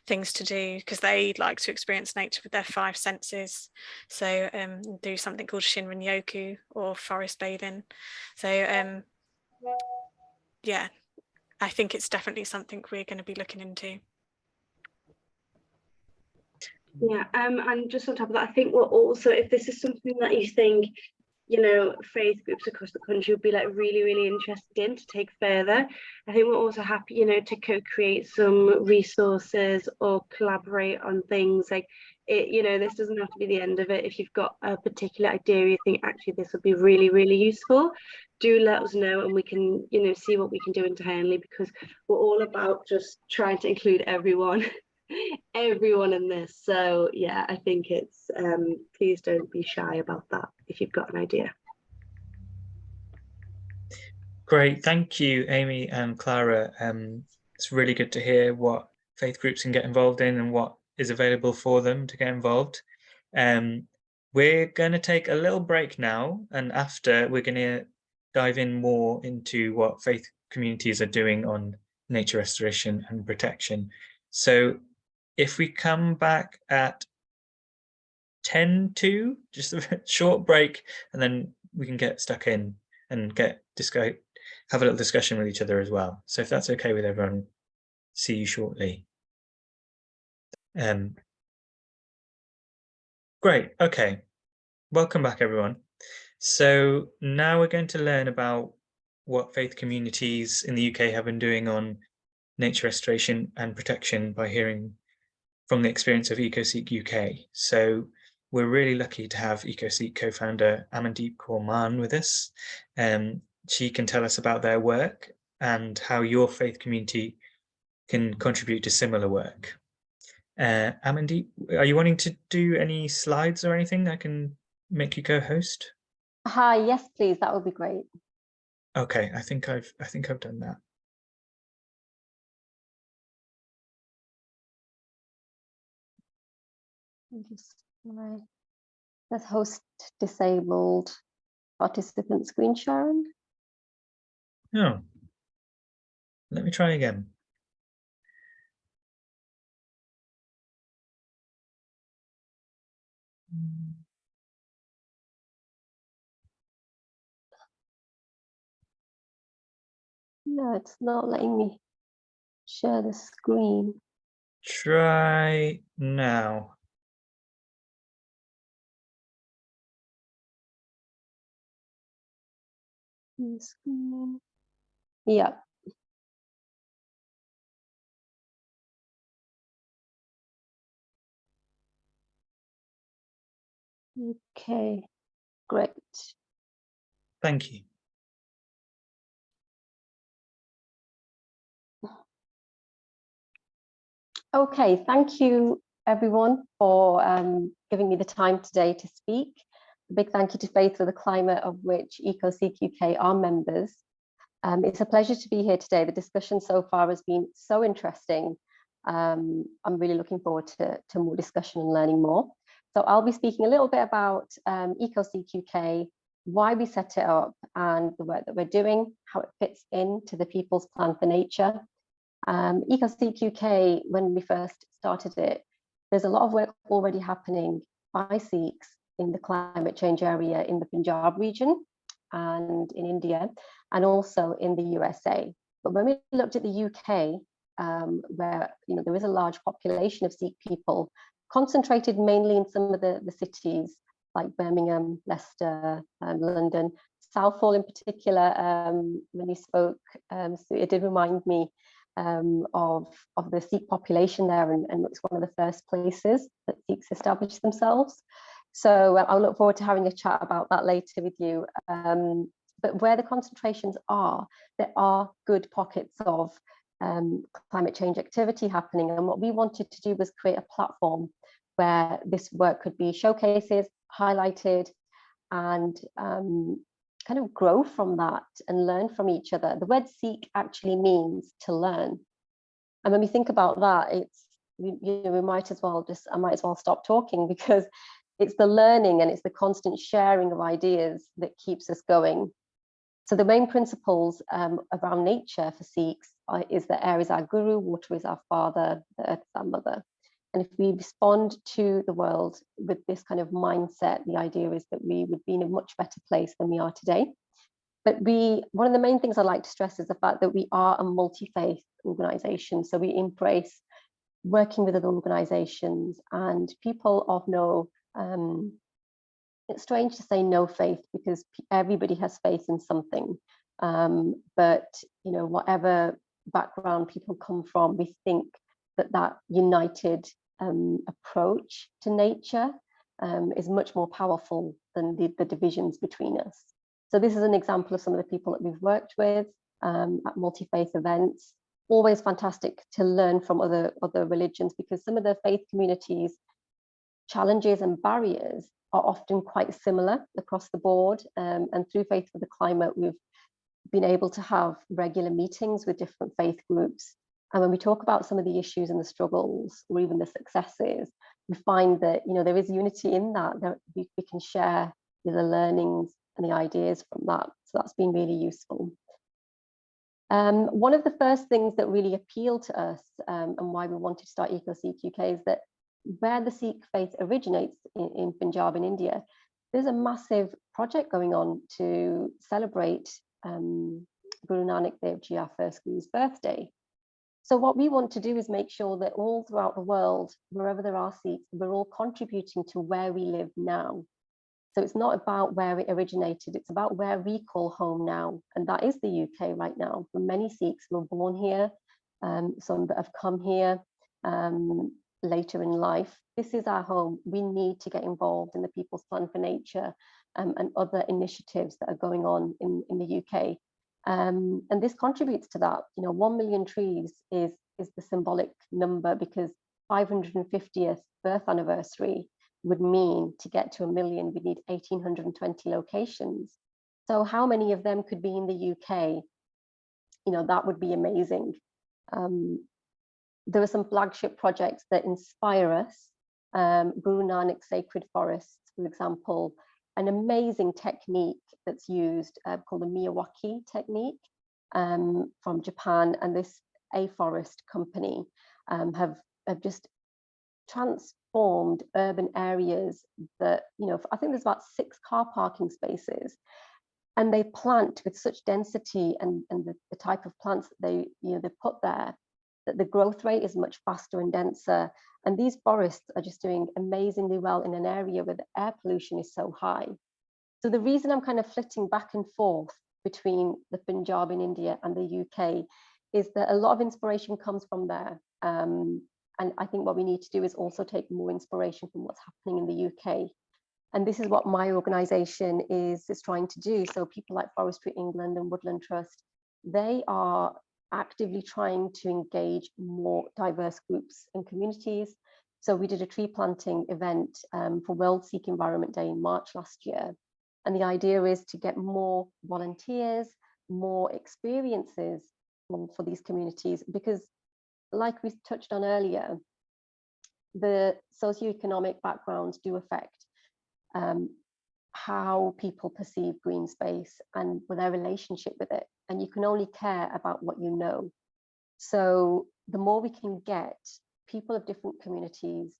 things to do because they like to experience nature with their 5 senses. So do something called Shinrin-yoku or forest bathing. So yeah, I think it's definitely something we're going to be looking into. Yeah, and just on top of that, I think we're also, if this is something that you think, you know, faith groups across the country would be like really interested in to take further, I think we're also happy, you know, to co-create some resources or collaborate on things like it. You know, this doesn't have to be the end of it. If you've got a particular idea you think actually this would be really useful, do let us know, and we can, you know, see what we can do internally, because we're all about just trying to include everyone in this. So yeah, I think it's please don't be shy about that if you've got an idea. Great, thank you, Amy and Clara. It's really good to hear what faith groups can get involved in and what is available for them to get involved. We're going to take a little break now, and after we're going to dive in more into what faith communities are doing on nature restoration and protection. So if we come back at 10 to, just a short break, and then we can get stuck in and have a little discussion with each other as well. So if that's okay with everyone, see you shortly. Great, okay. Welcome back, everyone. So now we're going to learn about what faith communities in the UK have been doing on nature restoration and protection by hearing from the experience of EcoSikh UK. So we're really lucky to have EcoSikh co-founder Amandeep Kaur Maan with us. She can tell us about their work and how your faith community can contribute to similar work. Amandeep, are you wanting to do any slides or anything? I can make you co-host. Hi, yes, please. That would be great. Okay, I think I've done that. Let's host disabled participant screen sharing. Oh, let me try again. No, it's not letting me share the screen. Try now. Screen. Yeah. Okay, great. Thank you. Okay, thank you everyone for giving me the time today to speak. A big thank you to Faith for the Climate, of which EcoSikh UK are members. It's a pleasure to be here today. The discussion so far has been so interesting. I'm really looking forward to more discussion and learning more. So I'll be speaking a little bit about EcoSikh UK, why we set it up and the work that we're doing, how it fits into the People's Plan for Nature. EcoSikh UK, when we first started it, there's a lot of work already happening by Sikhs in the climate change area in the Punjab region and in India, and also in the USA. But when we looked at the UK, where there is a large population of Sikh people, concentrated mainly in some of the cities like Birmingham, Leicester, London, Southall in particular, when you spoke, so it did remind me of the Sikh population there, and it's one of the first places that Sikhs established themselves. So I'll look forward to having a chat about that later with you. But where the concentrations are, there are good pockets of climate change activity happening. And what we wanted to do was create a platform where this work could be showcases, highlighted, and kind of grow from that and learn from each other. The word seek actually means to learn. And when we think about that, I might as well stop talking, because it's the learning and it's the constant sharing of ideas that keeps us going. So the main principles around nature for Sikhs is that air is our guru, water is our father, the earth is our mother. And if we respond to the world with this kind of mindset, the idea is that we would be in a much better place than we are today. But one of the main things I like to stress is the fact that we are a multi-faith organisation. So we embrace working with other organisations and people of it's strange to say no faith, because everybody has faith in something. But whatever background people come from, we think that united approach to nature is much more powerful than the divisions between us. So this is an example of some of the people that we've worked with at multi-faith events. Always fantastic to learn from other religions, because some of the faith communities' challenges and barriers are often quite similar across the board. And through Faith for the Climate, we've been able to have regular meetings with different faith groups. And when we talk about some of the issues and the struggles, or even the successes, we find that there is unity in that we can share the learnings and the ideas from that. So that's been really useful. One of the first things that really appealed to us and why we wanted to start EcoSikh UK is that where the Sikh faith originates in Punjab in India, there's a massive project going on to celebrate Guru Nanak Dev Ji, our first Guru's birthday. So what we want to do is make sure that all throughout the world, wherever there are Sikhs, we're all contributing to where we live now. So it's not about where it originated, it's about where we call home now. And that is the UK right now. For many Sikhs who were born here, some that have come here later in life, this is our home. We need to get involved in the People's Plan for Nature and other initiatives that are going on in the UK. And this contributes to that. 1 million trees is the symbolic number, because 550th birth anniversary would mean to get to 1 million, we need 1,820 locations. So how many of them could be in the UK? That would be amazing. There are some flagship projects that inspire us. Guru Nanak Sacred Forests, for example, an amazing technique that's used called the Miyawaki technique from Japan, and this Forest company have just transformed urban areas that, I think there's about 6 car parking spaces, and they plant with such density and the type of plants that they put there, that the growth rate is much faster and denser. And these forests are just doing amazingly well in an area where the air pollution is so high. So the reason I'm kind of flitting back and forth between the Punjab in India and the UK is that a lot of inspiration comes from there. And I think what we need to do is also take more inspiration from what's happening in the UK. And this is what my organisation is trying to do. So people like Forestry England and Woodland Trust, they are actively trying to engage more diverse groups and communities. So we did a tree planting event for World Sikh Environment Day in March last year. And the idea is to get more volunteers, more experiences for these communities, because like we touched on earlier, the socioeconomic backgrounds do affect how people perceive green space and their relationship with it. And you can only care about what you know. So the more we can get people of different communities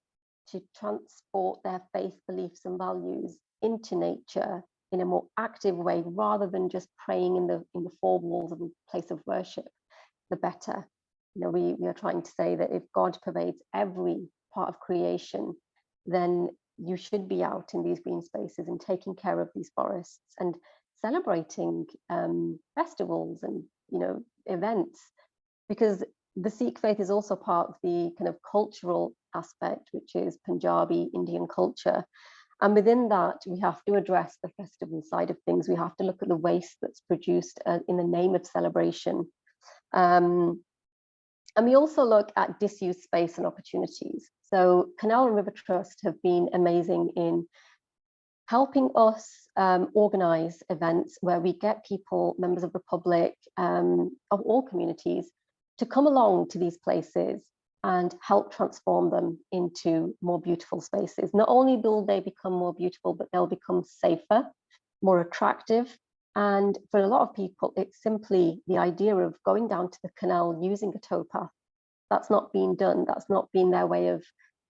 to transport their faith, beliefs and values into nature in a more active way, rather than just praying in the four walls of a place of worship, the better. You know, we are trying to say that if God pervades every part of creation, then you should be out in these green spaces and taking care of these forests and celebrating festivals and, you know, events, because the Sikh faith is also part of the kind of cultural aspect, which is Punjabi Indian culture. And within that, we have to address the festival side of things. We have to look at the waste that's produced in the name of celebration. And we also look at disused space and opportunities. So Canal and River Trust have been amazing in helping us organise events where we get people, members of the public, of all communities, to come along to these places and help transform them into more beautiful spaces. Not only will they become more beautiful, but they'll become safer, more attractive. And for a lot of people, it's simply the idea of going down to the canal using a towpath. That's not being done. That's not been their way of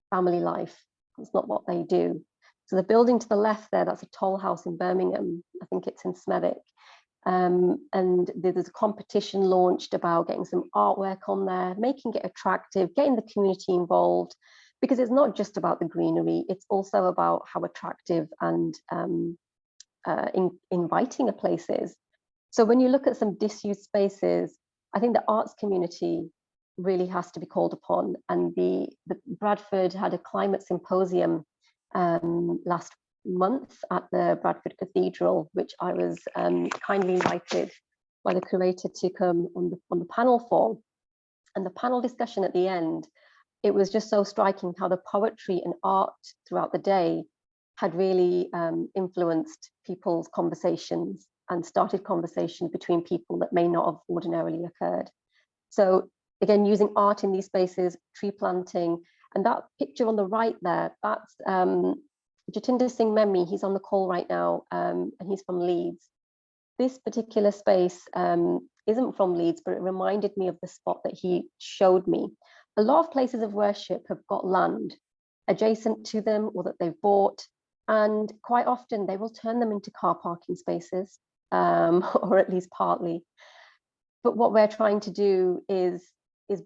family life. It's not what they do. So the building to the left there, that's a toll house in Birmingham. I think it's in Smethwick. And there's a competition launched about getting some artwork on there, making it attractive, getting the community involved, because it's not just about the greenery, it's also about how attractive and inviting a place is. So when you look at some disused spaces, I think the arts community really has to be called upon. And the Bradford had a climate symposium last month at the Bradford Cathedral, which I was kindly invited by the curator to come on the panel for. And the panel discussion at the end, it was just so striking how the poetry and art throughout the day had really influenced people's conversations and started conversations between people that may not have ordinarily occurred. So again, using art in these spaces, tree planting, and that picture on the right there, that's Jatinder Singh Memmi. He's on the call right now, and he's from Leeds. This particular space isn't from Leeds, but it reminded me of the spot that he showed me. A lot of places of worship have got land adjacent to them or that they've bought, and quite often they will turn them into car parking spaces, or at least partly. But what we're trying to do is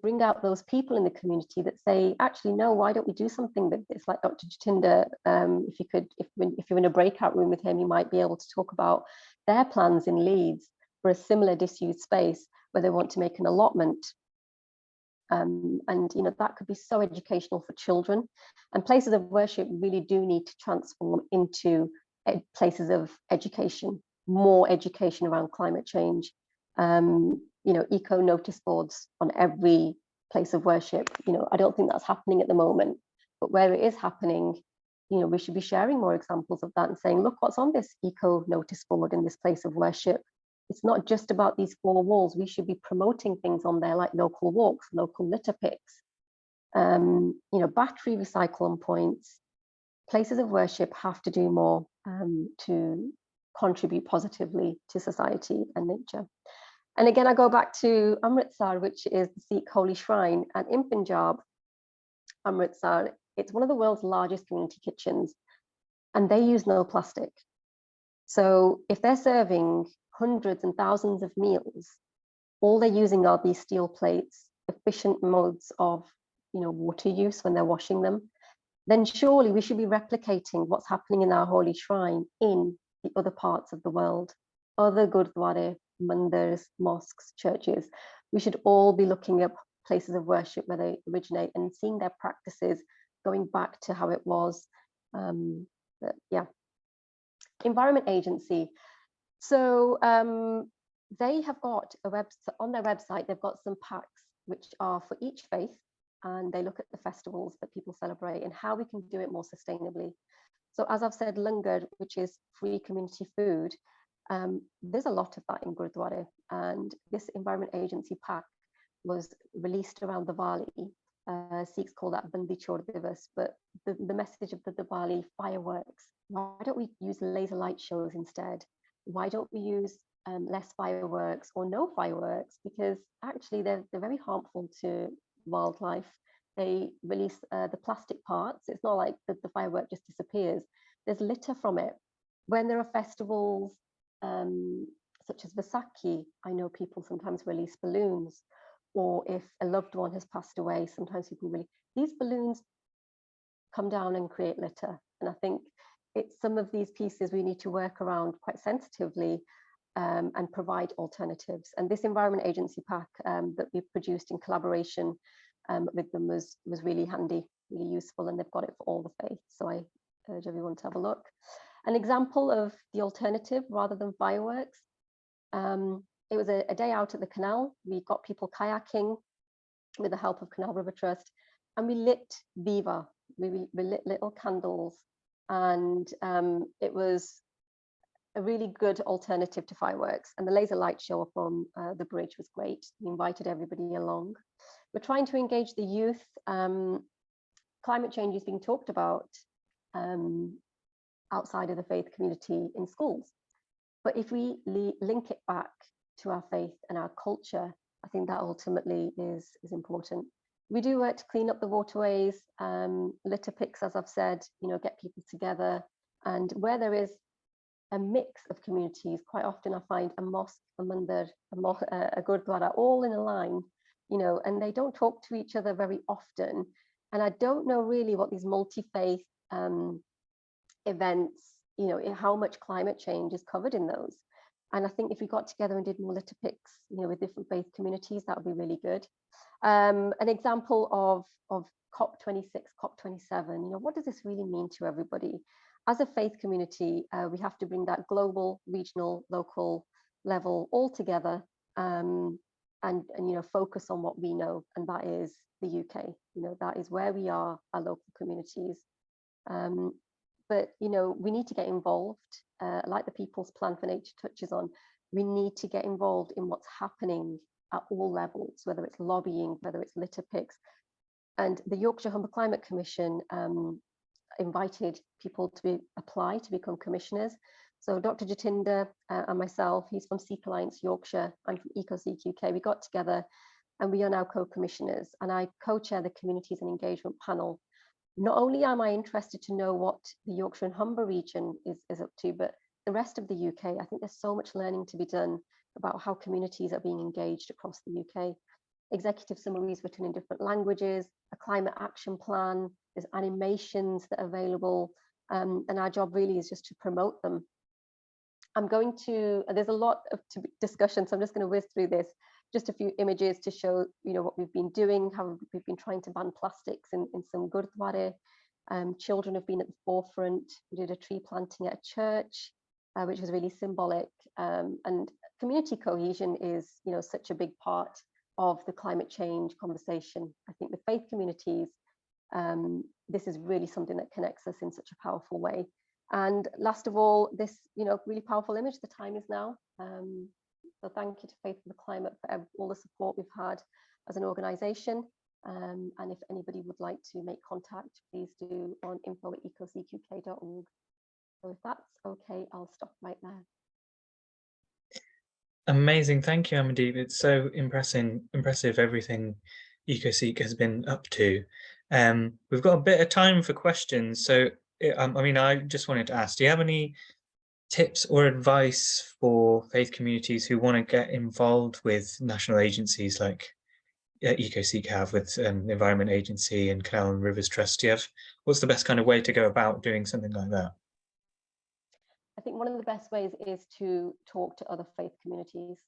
bring out those people in the community that say, actually, no, why don't we do something with this? Like Dr. Jatinder, if you're in a breakout room with him, you might be able to talk about their plans in Leeds for a similar disused space where they want to make an allotment. And you know, that could be so educational for children. And places of worship really do need to transform into places of education, more education around climate change. You know, eco notice boards on every place of worship. You know, I don't think that's happening at the moment, but where it is happening, you know, we should be sharing more examples of that and saying, look what's on this eco notice board in this place of worship. It's not just about these four walls. We should be promoting things on there like local walks, local litter picks, you know, battery recycle points. Places of worship have to do more to contribute positively to society and nature. And again, I go back to Amritsar, which is the Sikh holy shrine. And in Punjab, Amritsar, it's one of the world's largest community kitchens, and they use no plastic. So if they're serving hundreds and thousands of meals, all they're using are these steel plates, efficient modes of, you know, water use when they're washing them, then surely we should be replicating what's happening in our holy shrine in the other parts of the world, other gurdwara, mandirs, mosques, churches. We should all be looking at places of worship where they originate and seeing their practices going back to how it was. Yeah. Environment Agency. So they have got a website on their website. They've got some packs which are for each faith, and they look at the festivals that people celebrate and how we can do it more sustainably. So as I've said, langar, which is free community food, there's a lot of that in Gurdwara, and this Environment Agency pack was released around Diwali. Sikhs call that Bandi Chhod Divas, but the message of the Diwali fireworks, why don't we use laser light shows instead? Why don't we use less fireworks or no fireworks? Because actually they're very harmful to wildlife. They release the plastic parts. It's not like the firework just disappears. There's litter from it. When there are festivals such as Vaisakhi, I know people sometimes release balloons, or if a loved one has passed away, sometimes people release. These balloons come down and create litter. And I think it's some of these pieces we need to work around quite sensitively and provide alternatives. And this Environment Agency pack that we produced in collaboration with them was really handy, really useful, and they've got it for all the faiths. So I urge everyone to have a look. An example of the alternative rather than fireworks, it was a day out at the canal. We got people kayaking with the help of Canal River Trust, and we lit Viva. We lit little candles, and it was a really good alternative to fireworks. And the laser light show up on the bridge was great. We invited everybody along. We're trying to engage the youth. Climate change is being talked about outside of the faith community in schools. But if we link it back to our faith and our culture, I think that ultimately is important. We do work to clean up the waterways, litter picks, as I've said, get people together. And where there is a mix of communities, quite often I find a mosque, a mandir, a gurdwara, all in a line, and they don't talk to each other very often. And I don't know really what these multi-faith events, how much climate change is covered in those. And I think if we got together and did more litter picks, with different faith communities, that would be really good. An example of COP26, COP27, what does this really mean to everybody? As a faith community, we have to bring that global, regional, local level all together and focus on what we know, and that is the UK. That is where we are, our local communities. But we need to get involved, like the People's Plan for Nature touches on. We need to get involved in what's happening at all levels, whether it's lobbying, whether it's litter picks. And the Yorkshire Humber Climate Commission invited people to apply to become commissioners. So Dr. Jatinder and myself, he's from Sikh Alliance Yorkshire, I'm from EcoSikh UK, we got together and we are now co-commissioners, and I co-chair the Communities and Engagement Panel. Not only am I interested to know what the Yorkshire and Humber region is up to, but the rest of the UK, I think there's so much learning to be done about how communities are being engaged across the UK. Executive summaries written in different languages, a climate action plan, there's animations that are available, and our job really is just to promote them. There's a lot of discussion, so I'm just going to whiz through this. Just a few images to show, what we've been doing, how we've been trying to ban plastics in some gurdwara. Children have been at the forefront. We did a tree planting at a church, which was really symbolic. And community cohesion is, such a big part of the climate change conversation. I think the faith communities, this is really something that connects us in such a powerful way. And last of all, this, really powerful image, the time is now. So thank you to Faith for the Climate for all the support we've had as an organisation. And if anybody would like to make contact, please do on info@ecosikhuk.org. So if that's okay, I'll stop right there. Amazing, thank you, Amandeep. It's so impressive everything EcoSikh has been up to. We've got a bit of time for questions, so I just wanted to ask, do you have any tips or advice for faith communities who want to get involved with national agencies like EcoSikh have with the Environment Agency and Canal and Rivers Trust? What's the best kind of way to go about doing something like that? I think one of the best ways is to talk to other faith communities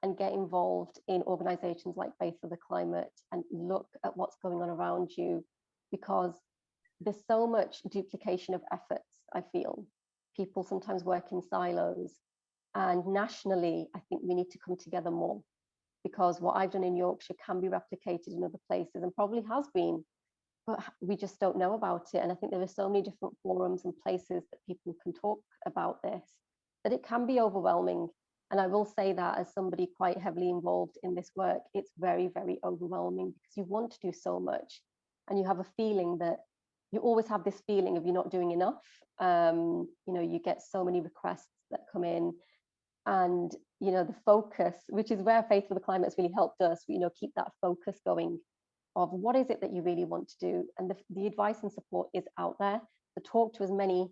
and get involved in organisations like Faith for the Climate and look at what's going on around you, because there's so much duplication of efforts, I feel. People sometimes work in silos, And nationally, I think we need to come together more, because what I've done in Yorkshire can be replicated in other places and probably has been, but we just don't know about it. And I think there are so many different forums and places that people can talk about this, that it can be overwhelming. And I will say that as somebody quite heavily involved in this work, it's very, very overwhelming, because you want to do so much and you have a feeling that you always have this feeling of you're not doing enough. You know, you get so many requests that come in, and you know, the focus, which is where Faith for the Climate has really helped us, you know, keep that focus going of what is it that you really want to do. And the advice and support is out there. So talk to as many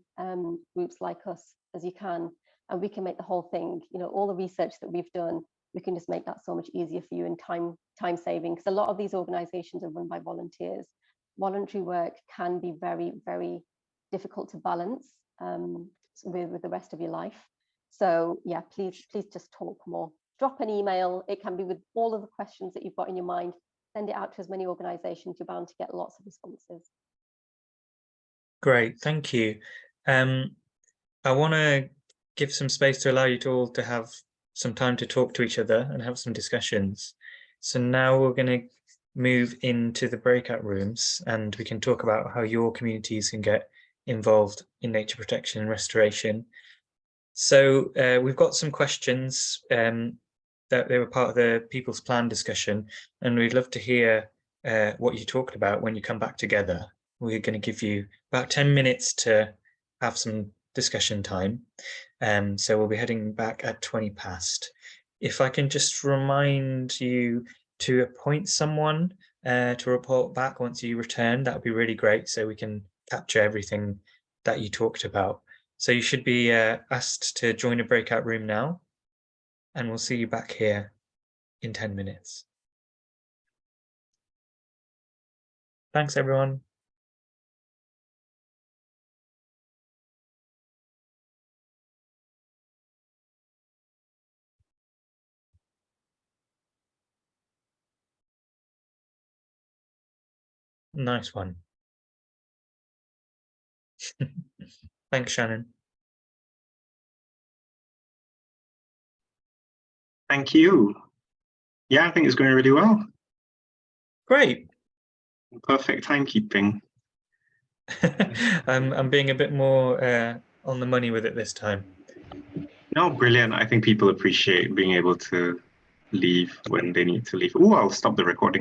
groups like us as you can, and we can make the whole thing, you know, all the research that we've done, we can just make that so much easier for you and time saving, because a lot of these organizations are run by volunteers. Voluntary work can be very, very difficult to balance with the rest of your life. So yeah, please just talk more. Drop an email. It can be with all of the questions that you've got in your mind. Send it out to as many organizations. You're bound to get lots of responses. Great, thank you. I want to give some space to allow you to all to have some time to talk to each other and have some discussions. So now we're going to move into the breakout rooms, and we can talk about how your communities can get involved in nature protection and restoration. So we've got some questions that they were part of the People's Plan discussion, and we'd love to hear what you talked about when you come back together. We're going to give you about 10 minutes to have some discussion time. So we'll be heading back at 20 past. If I can just remind you to appoint someone to report back once you return, that would be really great, so we can capture everything that you talked about. So you should be asked to join a breakout room now, and we'll see you back here in 10 minutes. Thanks, everyone. Nice one. Thanks, Shannon. Thank you. Yeah, I think it's going really well. Great. Perfect timekeeping. I'm being a bit more on the money with it this time. No, brilliant. I think people appreciate being able to leave when they need to leave. Oh, I'll stop the recording.